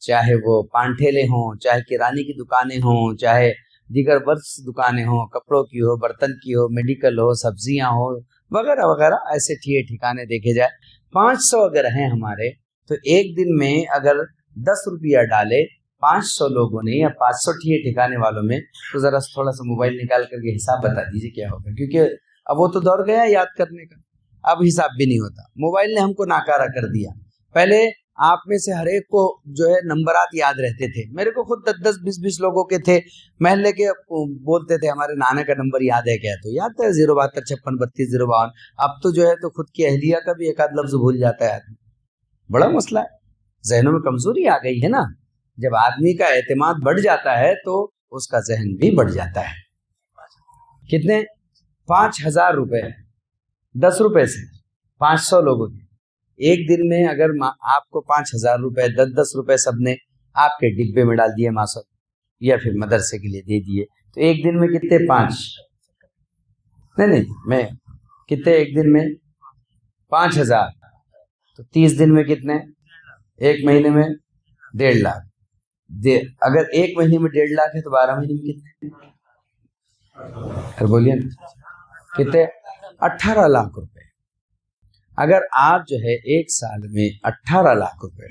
[SPEAKER 1] چاہے وہ پان ٹھیلے ہوں، چاہے کرانے کی دکانیں ہوں، چاہے دیگر ورکس دکانیں ہوں، کپڑوں کی ہو، برتن کی ہو، میڈیکل ہو، سبزیاں ہو، وغیرہ وغیرہ، ایسے ٹھکانے دیکھے جائے، 500 اگر ہیں ہمارے، تو ایک دن میں اگر 10 روپیہ ڈالے 500 لوگوں نے یا 500 ٹھکانے والوں میں، تو ذرا تھوڑا سا موبائل نکال کر کے حساب بتا دیجیے کیا ہوگا، کیونکہ اب وہ تو دور گیا یاد کرنے کا، اب حساب بھی نہیں ہوتا، موبائل نے ہم کو ناکارہ کر دیا۔ پہلے آپ میں سے ہر ایک کو جو ہے نمبرات یاد رہتے تھے. میرے کو خود 10 20 20 لوگوں کے تھے, محلے کے بولتے تھے ہمارے نانا کا نمبر یاد ہے کیا, تو یاد ہے 072 56 32 052. اب تو جو ہے تو خود کی اہلیہ کا بھی ایک آدھ لفظ بھول جاتا ہے آدمی. بڑا مسئلہ ہے, ذہنوں میں کمزوری آ گئی ہے نا. جب آدمی کا اعتماد بڑھ جاتا ہے تو اس کا ذہن بھی بڑھ جاتا ہے. کتنے؟ 5000 روپے 10 روپے سے 500 لوگوں کے ایک دن میں. اگر آپ کو 5000 روپے 10 روپے سب نے آپ کے ڈبے میں ڈال دیے ماسر یا پھر مدرسے کے لیے دے دیے, تو ایک دن میں کتنے؟ 5 نہیں میں کتنے ایک دن میں 5000, تو 30 دن میں کتنے؟ ایک مہینے میں 1.5 لاکھ. اگر ایک مہینے میں 1.5 لاکھ ہے تو 12 مہینے میں کتنے؟ بولیے کتنے؟ 18 لاکھ روپے. اگر آپ جو ہے ایک سال میں 18 لاکھ روپے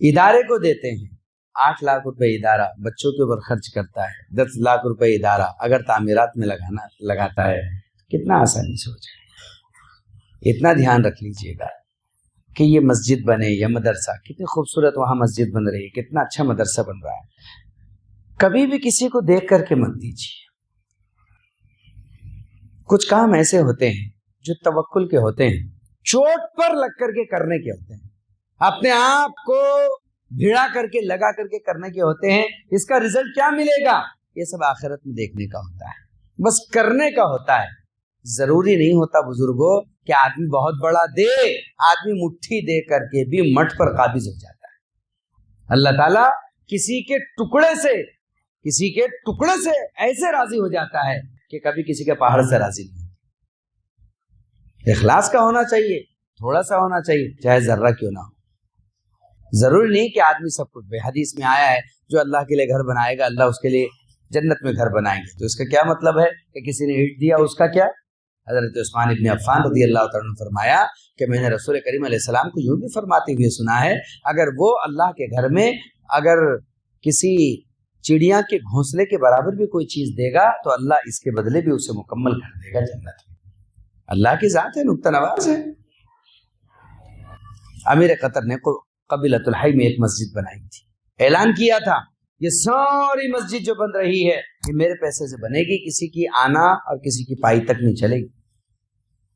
[SPEAKER 1] ادارے کو دیتے ہیں, 8 لاکھ روپے ادارہ بچوں کے اوپر خرچ کرتا ہے, 10 لاکھ روپے ادارہ اگر تعمیرات میں لگاتا ہے, کتنا آسانی سے ہو جائے. اتنا دھیان رکھ لیجئے گا کہ یہ مسجد بنے یا مدرسہ, کتنی خوبصورت وہاں مسجد بن رہی ہے, کتنا اچھا مدرسہ بن رہا ہے. کبھی بھی کسی کو دیکھ کر کے مت دیجیے. کچھ کام ایسے ہوتے ہیں جو توکل کے ہوتے ہیں, چوٹ پر لگ کر کے کرنے کے ہوتے ہیں, اپنے آپ کو بھیڑا کر کے لگا کر کے کرنے کے ہوتے ہیں. اس کا رزلٹ کیا ملے گا یہ سب آخرت میں دیکھنے کا ہوتا ہے, بس کرنے کا ہوتا ہے. ضروری نہیں ہوتا بزرگوں کہ آدمی بہت بڑا دے, آدمی مٹھی دے کر کے بھی مٹھ پر قابض ہو جاتا ہے. اللہ تعالیٰ کسی کے ٹکڑے سے ایسے راضی ہو جاتا ہے کہ کبھی کسی کے پہاڑ سے راضی نہیں. اخلاص کا ہونا چاہیے, تھوڑا سا ہونا چاہیے, چاہے ذرہ کیوں نہ ہو. ضروری نہیں کہ آدمی سب کچھ بے. حدیث میں آیا ہے جو اللہ کے لیے گھر بنائے گا اللہ اس کے لیے جنت میں گھر بنائیں گے. تو اس کا کیا مطلب ہے کہ کسی نے اینٹ دیا اس کا کیا؟ حضرت عثمان ابن عفان رضی اللہ تعالیٰ نے فرمایا کہ میں نے رسول کریم علیہ السلام کو یوں بھی فرماتے ہوئے سنا ہے, اگر وہ اللہ کے گھر میں اگر کسی چڑیاں کے گھونسلے کے برابر بھی کوئی چیز دے گا تو اللہ اس کے بدلے بھی اسے مکمل کر دے گا جنت میں. اللہ کی ذات ہے, نکتہ نواز ہے. امیر قطر نے قبیلۃ الحی میں ایک مسجد بنائی تھی, اعلان کیا تھا یہ ساری مسجد جو بن رہی ہے یہ میرے پیسے سے بنے گی, کسی کی آنا اور کسی کی پائی تک نہیں چلے گی.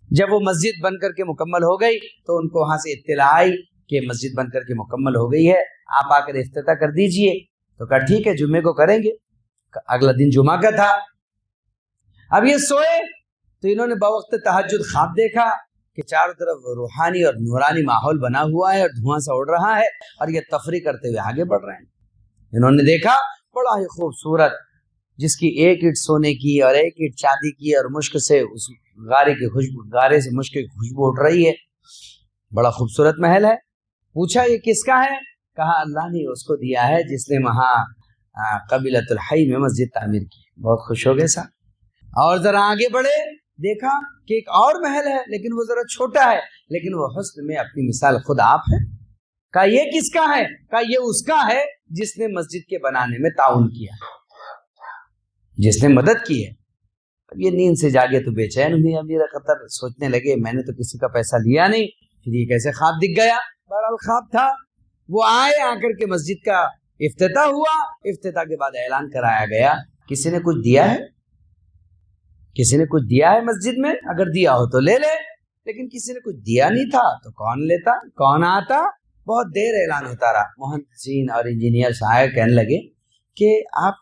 [SPEAKER 1] جب وہ مسجد بن کر کے مکمل ہو گئی تو ان کو وہاں سے اطلاع آئی کہ مسجد بن کر کے مکمل ہو گئی ہے, آپ آ کر افتتاح کر دیجئے. تو کہا ٹھیک ہے جمعے کو کریں گے. اگلا دن جمعہ کا تھا. اب یہ سوئے تو انہوں نے بوقت تہجد خواب دیکھا کہ چاروں طرف روحانی اور نورانی ماحول بنا ہوا ہے اور دھواں سا اڑ رہا ہے اور یہ تفریح کرتے ہوئے آگے بڑھ رہے ہیں. انہوں نے دیکھا بڑا ہی خوبصورت, جس کی ایک اینٹ سونے کی اور ایک اینٹ چاندی کی, اور مشک سے اس غارے سے مشک کی خوشبو اٹھ رہی ہے. بڑا خوبصورت محل ہے. پوچھا یہ کس کا ہے؟ کہا اللہ نے اس کو دیا ہے جس نے وہاں قبیلۃ الحی میں مسجد تعمیر کی. بہت خوش ہو گئے صاحب. اور ذرا آگے بڑھے, دیکھا کہ ایک اور محل ہے لیکن وہ ذرا چھوٹا ہے, لیکن وہ حسن میں اپنی مثال خود آپ ہے. کہا یہ کس کا ہے؟ کہا یہ اس کا ہے جس نے مسجد کے بنانے میں تعاون کیا, جس نے مدد کی ہے. اب یہ نیند سے جاگے تو بے چین ہوئی امیر قطر, سوچنے لگے میں نے تو کسی کا پیسہ لیا نہیں, پھر یہ کیسے خواب دکھ گیا. بہرحال خواب تھا. وہ آئے, آ کر کے مسجد کا افتتاح ہوا. افتتاح کے بعد اعلان کرایا گیا کسی نے کچھ دیا ہے؟ کسی نے کچھ دیا ہے مسجد میں؟ اگر دیا ہو تو لے لے, لیکن کسی نے کچھ دیا نہیں تھا تو کون لیتا, کون آتا. بہت دیر اعلان ہوتا رہا. مہندسین اور انجینئر آئے, کہنے لگے کہ آپ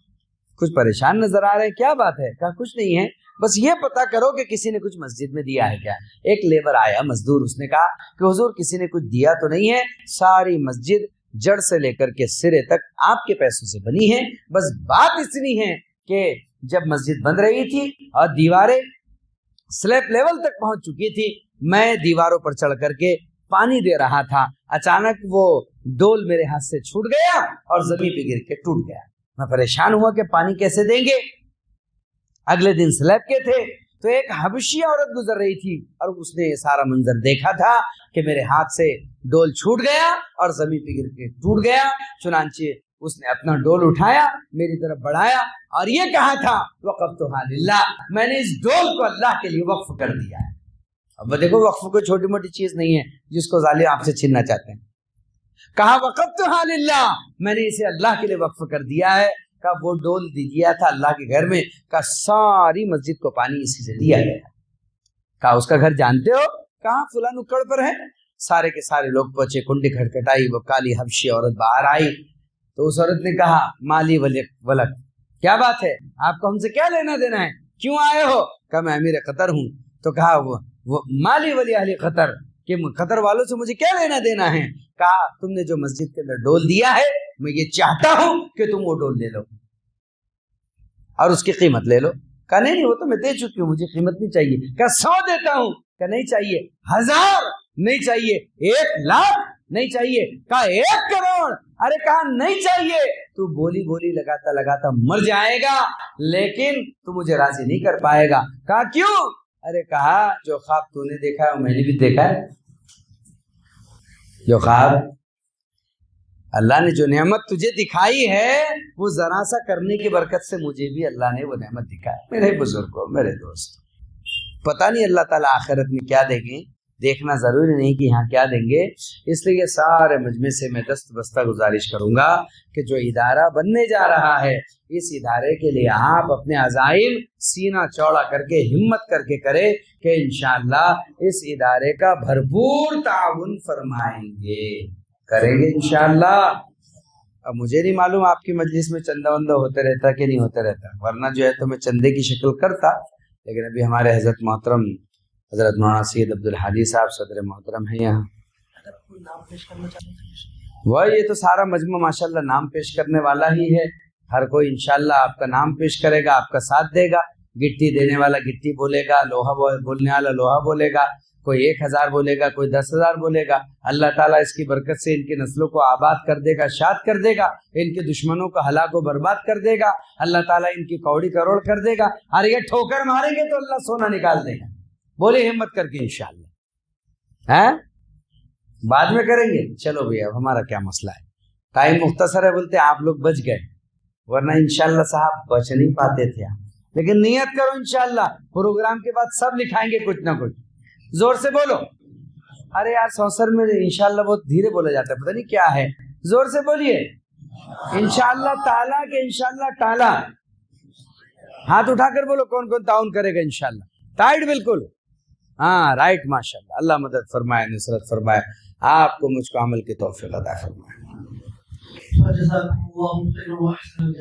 [SPEAKER 1] کچھ پریشان نظر آ رہے ہیں, کیا بات ہے؟ کہا کچھ نہیں ہے, بس یہ پتا کرو کہ کسی نے کچھ مسجد میں دیا ہے کیا. ایک لیبر آیا, مزدور, اس نے کہا کہ حضور کسی نے کچھ دیا تو نہیں ہے, ساری مسجد جڑ سے لے کر کے سرے تک آپ کے پیسوں سے بنی ہے. بس بات اتنی ہے کہ جب مسجد بن رہی تھی اور دیواریں سلیب لیول تک پہنچ چکی تھی, میں دیواروں پر چڑھ کر کے پانی دے رہا تھا, اچانک وہ ڈول میرے ہاتھ سے چھوٹ گیا اور زمین پہ گر کے ٹوٹ گیا. میں پریشان ہوا کہ پانی کیسے دیں گے. اگلے دن سلیب کے تھے تو ایک حبشی عورت گزر رہی تھی اور اس نے یہ سارا منظر دیکھا تھا کہ میرے ہاتھ سے ڈول چھوٹ گیا اور زمین پہ گر کے ٹوٹ گیا. چنانچہ اس نے اپنا ڈول اٹھایا, میری طرف بڑھایا اور یہ کہا تھا وقفتھا للہ, میں نے اس ڈول کو اللہ کے لیے وقف کر دیا ہے. اب دیکھو وقف کوئی چھوٹی موٹی چیز نہیں ہے جس کو ظالم آپ سے چھیننا چاہتے ہیں. کہا وقفتھا للہ، میں نے اسے اللہ کے لیے وقف کر دیا ہے. کہا وہ ڈول دیا تھا اللہ کے گھر میں، کہا ساری مسجد کو پانی اسی سے دیا گیا. کہا اس کا گھر جانتے ہو؟ کہاں فلاں نکڑ پر ہے. سارے کے سارے لوگ پہنچے، کنڈی کھٹکھٹائی، وہ کالی حبشی عورت باہر آئی. تو اس عورت نے کہا مالی ولک، کیا بات ہے، آپ کو ہم سے کیا لینا دینا ہے، کیوں آئے ہو؟ کہا میں امیر قطر ہوں. تو کہا وہ مالی ولی اہل قطر، کہ قطر والوں سے مجھے کیا لینا دینا ہے؟ کہا تم نے جو مسجد کے اندر ڈول دیا ہے، میں یہ چاہتا ہوں کہ تم وہ ڈول لے لو اور اس کی قیمت لے لو. کہا نہیں وہ تو میں دے چکی ہوں، مجھے قیمت نہیں چاہیے. کہا 100 دیتا ہوں. کہا نہیں چاہیے. 1000 نہیں چاہیے. 1,00,000 نہیں چاہیے. کہا 1 کروڑ. ارے کہا نہیں چاہیے. تو بولی لگاتا لگاتا مر جائے گا، لیکن تو مجھے راضی نہیں کر پائے گا. کہا کیوں؟ ارے کہا جو خواب تو نے دیکھا ہے وہ میں نے بھی دیکھا ہے. جو خواب اللہ نے جو نعمت تجھے دکھائی ہے، وہ ذرا سا کرنے کی برکت سے مجھے بھی اللہ نے وہ نعمت دکھائی. میرے بزرگوں، میرے دوست، پتہ نہیں اللہ تعالیٰ آخرت میں کیا دیں گے، دیکھنا ضروری نہیں کہ یہاں کیا دیں گے. اس لیے سارے مجمع سے میں دست بستہ گزارش کروں گا کہ جو ادارہ بننے جا رہا ہے، اس ادارے کے لیے آپ اپنے عزائم سینہ چوڑا کر کے ہمت کر کے کرے کہ انشاءاللہ اس ادارے کا بھرپور تعاون فرمائیں گے، کریں گے انشاءاللہ. اب مجھے نہیں معلوم آپ کی مجلس میں چندہ وندہ ہوتے رہتا کہ نہیں ہوتے رہتا، ورنہ جو ہے تو میں چندے کی شکل کرتا. لیکن ابھی ہمارے حضرت محترم حضرت مولانا سید عبدالحادی صاحب صدر محترم ہیں یہاں. وہ یہ تو سارا مجمع ماشاءاللہ نام پیش کرنے والا ہی ہے. ہر کوئی انشاءاللہ آپ کا نام پیش کرے گا، آپ کا ساتھ دے گا. گٹی دینے والا گٹی بولے گا، لوہا بولنے والا لوہا بولے گا، کوئی 1000 بولے گا، کوئی 10,000 بولے گا. اللہ تعالیٰ اس کی برکت سے ان کی نسلوں کو آباد کر دے گا، شاد کر دے گا، ان کے دشمنوں کو ہلاک و برباد کر دے گا. اللہ تعالیٰ ان کی کوڑی کروڑ کر دے گا. اور یہ ٹھوکر ماریں گے تو اللہ سونا نکال دے گا. بولے ہمت کر کے انشاءاللہ. ہیں بعد میں کریں گے. چلو بھئی اب ہمارا کیا مسئلہ ہے، ٹائم مختصر ہے، بولتے آپ لوگ بچ گئے، ورنہ انشاءاللہ صاحب بچ نہیں پاتے تھے. لیکن نیت کرو انشاءاللہ، پروگرام کے بعد سب لکھائیں گے کچھ نہ کچھ. زور سے بولو. ارے یار سوسر میں انشاءاللہ بہت دھیرے بولا جاتا ہے، پتہ نہیں کیا ہے. زور سے بولیے انشاءاللہ تعالیٰ کہ انشاءاللہ تعالیٰ. ہاتھ اٹھا کر بولو کون کون تعاون کرے گا انشاءاللہ. ٹائٹ بالکل. ہاں رائٹ، ماشاءاللہ. اللہ مدد فرمائے، نصرت فرمائے، آپ کو مجھ کو عمل کی توفیق عطا فرمائے.